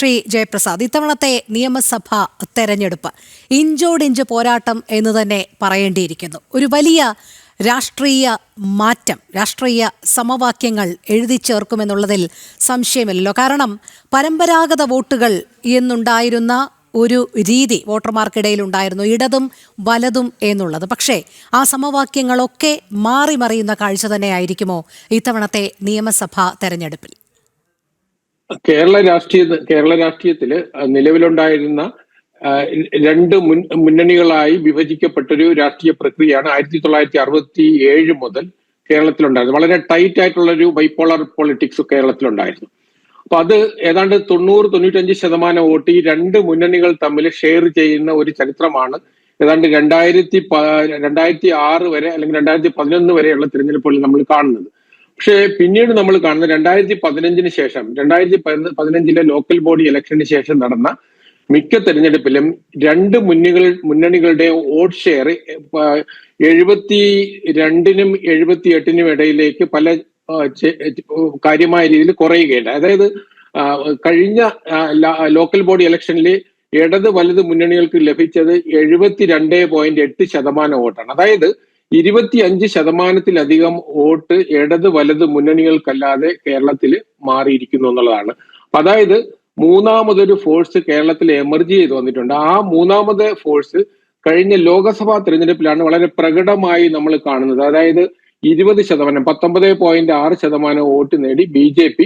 ശ്രീ ജയപ്രസാദ്, ഇത്തവണത്തെ നിയമസഭാ തെരഞ്ഞെടുപ്പ് ഇഞ്ചോടിഞ്ച് പോരാട്ടം എന്ന് തന്നെ പറയേണ്ടിയിരിക്കുന്നു. ഒരു വലിയ രാഷ്ട്രീയ മാറ്റം, രാഷ്ട്രീയ സമവാക്യങ്ങൾ എഴുതി ചേർക്കുമെന്നുള്ളതിൽ സംശയമില്ലല്ലോ. കാരണം പരമ്പരാഗത വോട്ടുകൾ എന്നുണ്ടായിരുന്ന ഒരു രീതി വോട്ടർമാർക്കിടയിൽ ഉണ്ടായിരുന്നു, ഇടതും വലതും എന്നുള്ളത്. പക്ഷേ ആ സമവാക്യങ്ങളൊക്കെ മാറി മറിയുന്ന കാഴ്ച തന്നെയായിരിക്കുമോ ഇത്തവണത്തെ നിയമസഭാ തെരഞ്ഞെടുപ്പിൽ? കേരള രാഷ്ട്രീയത്തില് നിലവിലുണ്ടായിരുന്ന രണ്ട് മുന്നണികളായി വിഭജിക്കപ്പെട്ടൊരു രാഷ്ട്രീയ പ്രക്രിയയാണ് 1967 മുതൽ കേരളത്തിലുണ്ടായിരുന്നത്. വളരെ ടൈറ്റ് ആയിട്ടുള്ള ഒരു ബൈപോളർ പൊളിറ്റിക്സ് കേരളത്തിലുണ്ടായിരുന്നു. അപ്പൊ അത് ഏതാണ്ട് 90-95% വോട്ട് ഈ രണ്ട് മുന്നണികൾ തമ്മിൽ ഷെയർ ചെയ്യുന്ന ഒരു ചരിത്രമാണ് ഏതാണ്ട് 2006 വരെ അല്ലെങ്കിൽ 2011 വരെയുള്ള തിരഞ്ഞെടുപ്പുകളിൽ നമ്മൾ കാണുന്നത്. പക്ഷേ പിന്നീട് നമ്മൾ കാണുന്നത് 2015 ശേഷം 2015 ലോക്കൽ ബോഡി ഇലക്ഷന് ശേഷം നടന്ന മിക്ക തെരഞ്ഞെടുപ്പിലും രണ്ട് മുന്നണികളുടെ വോട്ട് ഷെയർ 72-നും 78-നും ഇടയിലേക്ക് പല കാര്യമായ രീതിയിൽ കുറയുകയുണ്ട്. അതായത് കഴിഞ്ഞ ലോക്കൽ ബോഡി ഇലക്ഷനിൽ ഇടത് വലത് മുന്നണികൾക്ക് ലഭിച്ചത് 72.8% വോട്ടാണ്. അതായത് 25%-ലധികം വോട്ട് ഇടത് വലത് മുന്നണികൾക്കല്ലാതെ കേരളത്തിൽ മാറിയിരിക്കുന്നു എന്നുള്ളതാണ്. അതായത് മൂന്നാമതൊരു ഫോഴ്സ് കേരളത്തിൽ എമർജ് ചെയ്ത് വന്നിട്ടുണ്ട്. ആ മൂന്നാമത് ഫോഴ്സ് കഴിഞ്ഞ ലോക്സഭാ തെരഞ്ഞെടുപ്പിലാണ് വളരെ പ്രകടമായി നമ്മൾ കാണുന്നത്. അതായത് 20%, 19.6% വോട്ട് നേടി BJP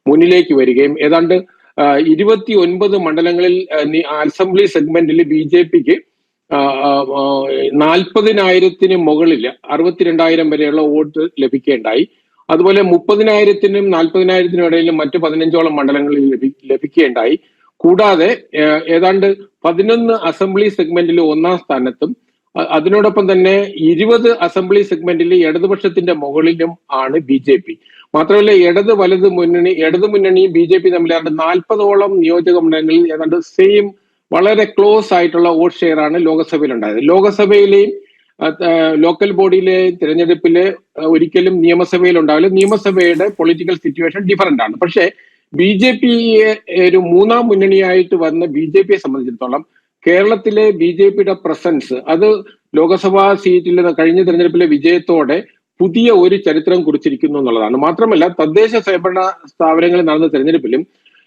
മുന്നിലേക്ക് വരികയും ഏതാണ്ട് 29 മണ്ഡലങ്ങളിൽ അസംബ്ലി സെഗ്മെന്റിൽ BJPക്ക് 40,000-ന് മുകളിൽ 62,000 വരെയുള്ള വോട്ട് ലഭിക്കേണ്ടായി. അതുപോലെ 30,000-നും 40,000-നും ഇടയിൽ മറ്റ് 15ഓളം മണ്ഡലങ്ങളിൽ ലഭിക്കേണ്ടായി. കൂടാതെ ഏതാണ്ട് 11 അസംബ്ലി സെഗ്മെന്റിൽ ഒന്നാം സ്ഥാനത്തും അതിനോടൊപ്പം തന്നെ 20 അസംബ്ലി സെഗ്മെന്റിൽ ഇടതുപക്ഷത്തിന്റെ മുകളിലും ആണ് BJP. മാത്രമല്ല ഇടത് മുന്നണിയും BJP തമ്മിൽ 40ഓളം നിയോജക മണ്ഡലങ്ങളിൽ ഏതാണ്ട് സെയിം വളരെ ക്ലോസ് ആയിട്ടുള്ള വോട്ട് ഷെയർ ആണ് ലോക്സഭയിൽ ഉണ്ടായത്. ലോക്സഭയിലെയും ലോക്കൽ ബോഡിയിലെ തിരഞ്ഞെടുപ്പില് ഒരിക്കലും നിയമസഭയിൽ ഉണ്ടാവില്ല. നിയമസഭയുടെ പൊളിറ്റിക്കൽ സിറ്റുവേഷൻ ഡിഫറന്റ് ആണ്. പക്ഷേ BJPയെ ഒരു മൂന്നാം മുന്നണിയായിട്ട് വന്ന BJPയെ സംബന്ധിച്ചിടത്തോളം കേരളത്തിലെ BJPയുടെ പ്രസൻസ് അത് ലോക്സഭാ സീറ്റിൽ കഴിഞ്ഞ തെരഞ്ഞെടുപ്പിലെ വിജയത്തോടെ പുതിയ ഒരു ചരിത്രം കുറിച്ചിരിക്കുന്നു എന്നുള്ളതാണ്. മാത്രമല്ല തദ്ദേശ സ്വയംഭരണ സ്ഥാപനങ്ങളിൽ നടന്ന തെരഞ്ഞെടുപ്പിലും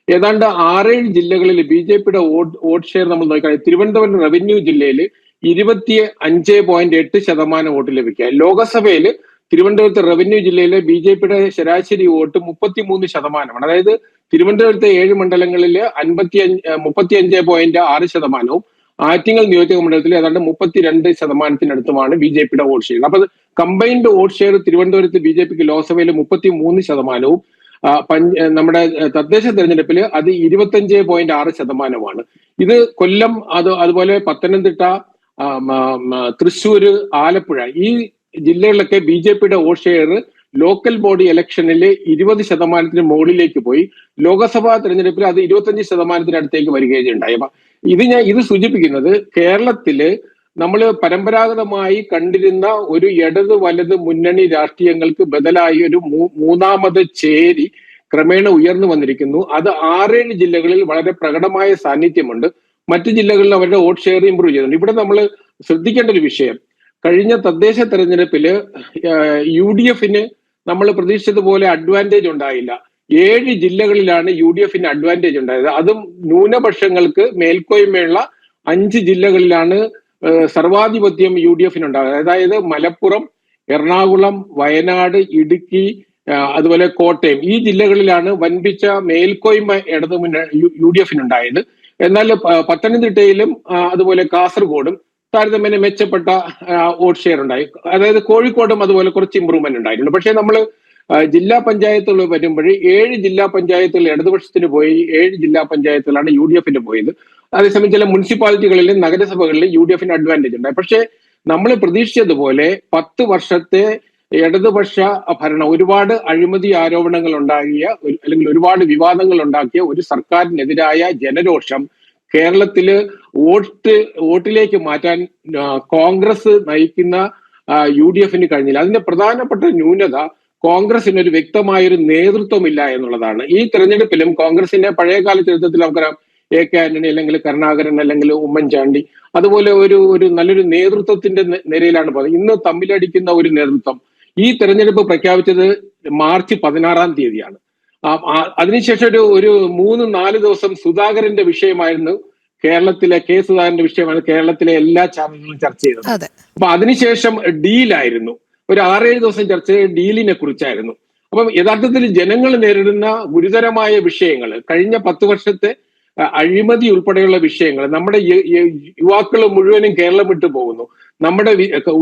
ഏതാണ്ട് 6-7 ജില്ലകളിൽ BJPയുടെ വോട്ട് ഷെയർ നമ്മൾ നോക്കുകയാണെങ്കിൽ തിരുവനന്തപുരം റവന്യൂ ജില്ലയിൽ 25.8% വോട്ട് ലഭിക്കുക. ലോക്സഭയിൽ തിരുവനന്തപുരത്ത് റവന്യൂ ജില്ലയിലെ BJPയുടെ ശരാശരി വോട്ട് 33%. അതായത് തിരുവനന്തപുരത്തെ 7 മണ്ഡലങ്ങളിൽ 35.6%, ആറ്റിങ്ങൽ നിയോജക മണ്ഡലത്തിൽ ഏതാണ്ട് 32%-ത്തിനടുത്തുമാണ് BJPയുടെ വോട്ട് ഷെയർ. അപ്പൊ കമ്പൈൻഡ് വോട്ട് ഷെയർ തിരുവനന്തപുരത്ത് BJPക്ക് ലോക്സഭയിൽ 33%, നമ്മുടെ തദ്ദേശ തെരഞ്ഞെടുപ്പിൽ അത് 25.6%. ഇത് കൊല്ലം, അതുപോലെ പത്തനംതിട്ട, തൃശ്ശൂര്, ആലപ്പുഴ ഈ ജില്ലകളിലൊക്കെ BJPയുടെ വോട്ട് ഷെയർ ലോക്കൽ ബോഡി ഇലക്ഷനിൽ 20%-ന് മുകളിലേക്ക് പോയി. ലോക്സഭാ തെരഞ്ഞെടുപ്പിൽ അത് 25%-ത്തിനടുത്തേക്ക് വരികയുണ്ടായി. ഇത് സൂചിപ്പിക്കുന്നത് കേരളത്തില് നമ്മൾ പരമ്പരാഗതമായി കണ്ടിരുന്ന ഒരു ഇടത് വലത് മുന്നണി രാഷ്ട്രീയങ്ങൾക്ക് ബദലായി ഒരു മൂന്നാമത് ചേരി ക്രമേണ ഉയർന്നു വന്നിരിക്കുന്നു. അത് 6-7 ജില്ലകളിൽ വളരെ പ്രകടമായ സാന്നിധ്യമുണ്ട്. മറ്റു ജില്ലകളിൽ അവരുടെ വോട്ട് ഷെയർ ഇംപ്രൂവ് ചെയ്യുന്നുണ്ട്. ഇവിടെ നമ്മൾ ശ്രദ്ധിക്കേണ്ട ഒരു വിഷയം, കഴിഞ്ഞ തദ്ദേശ തെരഞ്ഞെടുപ്പില് UDFന് നമ്മൾ പ്രതീക്ഷിച്ചതുപോലെ അഡ്വാൻറ്റേജ് ഉണ്ടായില്ല. 7 ജില്ലകളിലാണ് UDFന് അഡ്വാൻറ്റേജ് ഉണ്ടായത്. അതും ന്യൂനപക്ഷങ്ങൾക്ക് മേൽക്കോയ്മയുള്ള 5 ജില്ലകളിലാണ് സർവാധിപത്യം UDFനുണ്ടാകുന്നത്. അതായത് മലപ്പുറം, എറണാകുളം, വയനാട്, ഇടുക്കി, അതുപോലെ കോട്ടയം ഈ ജില്ലകളിലാണ് വൻപിച്ച മേൽക്കോയ്മ UDFനുണ്ടായത്. എന്നാൽ പത്തനംതിട്ടയിലും അതുപോലെ കാസർഗോഡും താരതമ്യേന മെച്ചപ്പെട്ട വോട്ട് ഷെയർ ഉണ്ടായി. അതായത് കോഴിക്കോടും അതുപോലെ കുറച്ച് ഇമ്പ്രൂവ്മെന്റ് ഉണ്ടായിട്ടുണ്ട്. പക്ഷേ നമ്മൾ ജില്ലാ പഞ്ചായത്തുകൾ വരുമ്പോൾ 7 ജില്ലാ പഞ്ചായത്തുകൾ ഇടതുപക്ഷത്തിന് പോയി, 7 ജില്ലാ പഞ്ചായത്തുകളാണ് UDFന് പോയത്. അതേസമയം ചില മുനിസിപ്പാലിറ്റികളിലും നഗരസഭകളിലും UDFന് അഡ്വാൻറ്റേജ് ഉണ്ടായി. പക്ഷേ നമ്മൾ പ്രതീക്ഷിച്ചതുപോലെ 10 വർഷത്തെ ഇടതുപക്ഷ ഭരണം ഒരുപാട് അഴിമതി ആരോപണങ്ങൾ ഉണ്ടാക്കിയ അല്ലെങ്കിൽ ഒരുപാട് വിവാദങ്ങൾ ഉണ്ടാക്കിയ ഒരു സർക്കാരിനെതിരായ ജനരോഷം കേരളത്തില് വോട്ടിലേക്ക് മാറ്റാൻ കോൺഗ്രസ് നയിക്കുന്ന UDFന് കഴിഞ്ഞില്ല. അതിന്റെ പ്രധാനപ്പെട്ട ന്യൂനത കോൺഗ്രസിന് ഒരു വ്യക്തമായൊരു നേതൃത്വമില്ല എന്നുള്ളതാണ്. ഈ തെരഞ്ഞെടുപ്പിലും കോൺഗ്രസിന്റെ പഴയകാല ചരിത്രത്തിൽ നമുക്കറിയാം, AK ആന്റണി അല്ലെങ്കിൽ കരുണാകരൻ അല്ലെങ്കിൽ ഉമ്മൻചാണ്ടി, അതുപോലെ ഒരു നല്ലൊരു നേതൃത്വത്തിന്റെ നിരയിലാണ് പോകുന്നത്. ഇന്ന് തമ്മിലടിക്കുന്ന ഒരു നേതൃത്വം. ഈ തെരഞ്ഞെടുപ്പ് പ്രഖ്യാപിച്ചത് മാർച്ച് 16-ാം തീയതിയാണ്. അതിനുശേഷം ഒരു 3-4 ദിവസം സുധാകരന്റെ വിഷയമായിരുന്നു കേരളത്തിലെ, സുധാകരന്റെ വിഷയമാണ് കേരളത്തിലെ എല്ലാ ചാനലുകളും ചർച്ച ചെയ്തത്. അപ്പൊ അതിനുശേഷം ഡീലായിരുന്നു. ഒരു 6-7 ദിവസം ചർച്ച ഡീലിനെ കുറിച്ചായിരുന്നു. അപ്പം യഥാർത്ഥത്തിൽ ജനങ്ങൾ നേരിടുന്ന ഗുരുതരമായ വിഷയങ്ങൾ, കഴിഞ്ഞ 10 വർഷത്തെ അഴിമതി ഉൾപ്പെടെയുള്ള വിഷയങ്ങൾ, നമ്മുടെ യുവാക്കൾ മുഴുവനും കേരളം വിട്ടു പോകുന്നു. നമ്മുടെ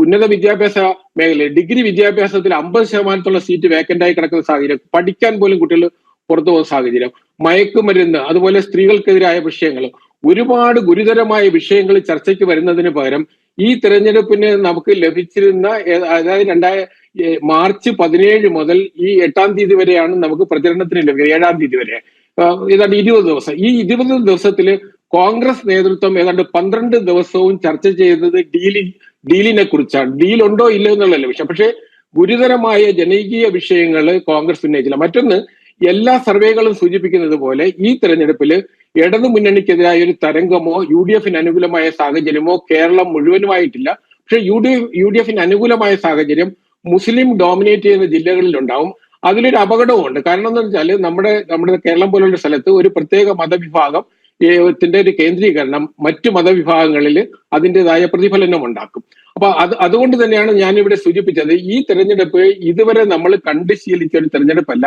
ഉന്നത വിദ്യാഭ്യാസ മേഖലയിൽ ഡിഗ്രി വിദ്യാഭ്യാസത്തിൽ 50% സീറ്റ് വേക്കന്റായി കിടക്കുന്ന സാഹചര്യം, പഠിക്കാൻ പോലും കുട്ടികൾ പുറത്തു പോകുന്ന സാഹചര്യം, മയക്കുമരുന്ന്, അതുപോലെ സ്ത്രീകൾക്കെതിരായ വിഷയങ്ങൾ, ഒരുപാട് ഗുരുതരമായ വിഷയങ്ങൾ ചർച്ചയ്ക്ക് വരുന്നതിന് പകരം ഈ തെരഞ്ഞെടുപ്പിന് നമുക്ക് ലഭിച്ചിരുന്ന, അതായത് മാർച്ച് 17 മുതൽ ഈ 8-ാം തീയതി വരെയാണ് നമുക്ക് പ്രചരണത്തിന് ലഭിക്കുന്നത്, 7-ാം തീയതി വരെ, ഏതാണ്ട് 20 ദിവസം. ഈ 20 ദിവസത്തില് കോൺഗ്രസ് നേതൃത്വം ഏതാണ്ട് 12 ദിവസവും ചർച്ച ചെയ്തത് ഡീലിനെ കുറിച്ചാണ്. ഡീൽ ഉണ്ടോ ഇല്ലയോ എന്നുള്ളതല്ല വിഷയം. പക്ഷേ ഗുരുതരമായ ജനകീയ വിഷയങ്ങൾ കോൺഗ്രസ് ഉന്നയിച്ചില്ല. മറ്റൊന്ന്, എല്ലാ സർവേകളും സൂചിപ്പിക്കുന്നത് പോലെ ഈ തെരഞ്ഞെടുപ്പിൽ ഇടതു മുന്നണിക്കെതിരായ ഒരു തരംഗമോ UDF അനുകൂലമായ സാഹചര്യമോ കേരളം മുഴുവനുമായിട്ടില്ല. പക്ഷെ UDF അനുകൂലമായ സാഹചര്യം മുസ്ലിം ഡോമിനേറ്റ് ചെയ്യുന്ന ജില്ലകളിൽ ഉണ്ടാവും. അതിലൊരു അപകടവുമുണ്ട്. കാരണം എന്താ വെച്ചാൽ നമ്മുടെ കേരളം പോലുള്ള സ്ഥലത്ത് ഒരു പ്രത്യേക മതവിഭാഗം ത്തിന്റെ ഒരു കേന്ദ്രീകരണം മറ്റു മതവിഭാഗങ്ങളിൽ അതിൻ്റെതായ പ്രതിഫലനം ഉണ്ടാക്കും. അപ്പൊ അതുകൊണ്ട് തന്നെയാണ് ഞാനിവിടെ സൂചിപ്പിച്ചത്, ഈ തെരഞ്ഞെടുപ്പ് ഇതുവരെ നമ്മൾ കണ്ടു ശീലിച്ച ഒരു തെരഞ്ഞെടുപ്പല്ല.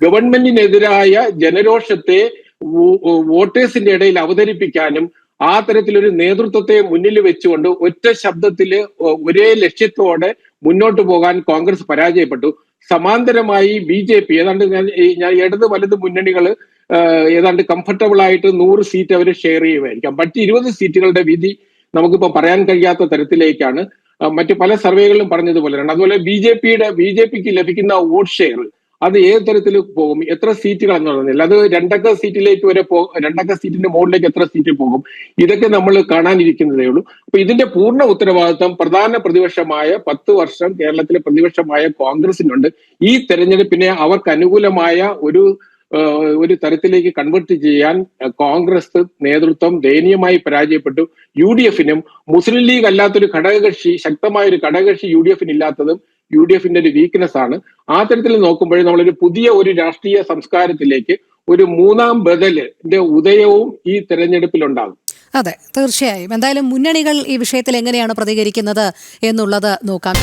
ഗവൺമെന്റിനെതിരായ ജനരോഷത്തെ വോട്ടേഴ്സിന്റെ ഇടയിൽ അവതരിപ്പിക്കാനും ആ തരത്തിലൊരു നേതൃത്വത്തെ മുന്നിൽ വെച്ചുകൊണ്ട് ഒറ്റ ശബ്ദത്തില് ഒരേ ലക്ഷ്യത്തോടെ മുന്നോട്ട് പോകാൻ കോൺഗ്രസ് പരാജയപ്പെട്ടു. സമാന്തരമായി BJP ഏതാണ്ട് ഞാൻ ഇടത് വലത് മുന്നണികൾ ഏതാണ്ട് കംഫർട്ടബിൾ ആയിട്ട് 100 സീറ്റ് അവർ ഷെയർ ചെയ്യുമായിരിക്കാം. മറ്റ് 20 സീറ്റുകളുടെ വിധി നമുക്കിപ്പോ പറയാൻ കഴിയാത്ത തരത്തിലേക്കാണ് മറ്റു പല സർവേകളിലും പറഞ്ഞതുപോലെ. അതുപോലെ BJPക്ക് ലഭിക്കുന്ന വോട്ട് ഷെയർ അത് ഏത് തരത്തിൽ പോകും, എത്ര സീറ്റുകൾ എന്നുള്ളതില്ല, അത് 2 സീറ്റിലേക്ക് വരെ 2 സീറ്റിന്റെ മുകളിലേക്ക് എത്ര സീറ്റ് പോകും, ഇതൊക്കെ നമ്മൾ കാണാനിരിക്കുന്നതേ ഉള്ളൂ. അപ്പൊ ഇതിന്റെ പൂർണ്ണ ഉത്തരവാദിത്വം പ്രധാന പ്രതിപക്ഷമായ 10 വർഷം കേരളത്തിലെ പ്രതിപക്ഷമായ കോൺഗ്രസിനുണ്ട്. ഈ തെരഞ്ഞെടുപ്പിനെ അവർക്ക് അനുകൂലമായ ഒരു തരത്തിലേക്ക് കൺവെർട്ട് ചെയ്യാൻ കോൺഗ്രസ് നേതൃത്വം ദയനീയമായി പരാജയപ്പെട്ടു. UDFനും മുസ്ലിം ലീഗ് അല്ലാത്തൊരു ഘടകകക്ഷി, ശക്തമായ ഒരു ഘടകകക്ഷി UDFന് ഇല്ലാത്തതും UDFന്റെ ഒരു വീക്ക്നെസ് ആണ്. ആ തരത്തിൽ നോക്കുമ്പോൾ നമ്മളൊരു പുതിയ ഒരു രാഷ്ട്രീയ സംസ്കാരത്തിലേക്ക് ഒരു 3-ാം ബദലിന്റെ ഉദയവും ഈ തെരഞ്ഞെടുപ്പിൽ ഉണ്ടാകും. അതെ, തീർച്ചയായും. എന്തായാലും മുന്നണികൾ ഈ വിഷയത്തിൽ എങ്ങനെയാണ് പ്രതികരിക്കുന്നത് എന്നുള്ളത് നോക്കാം.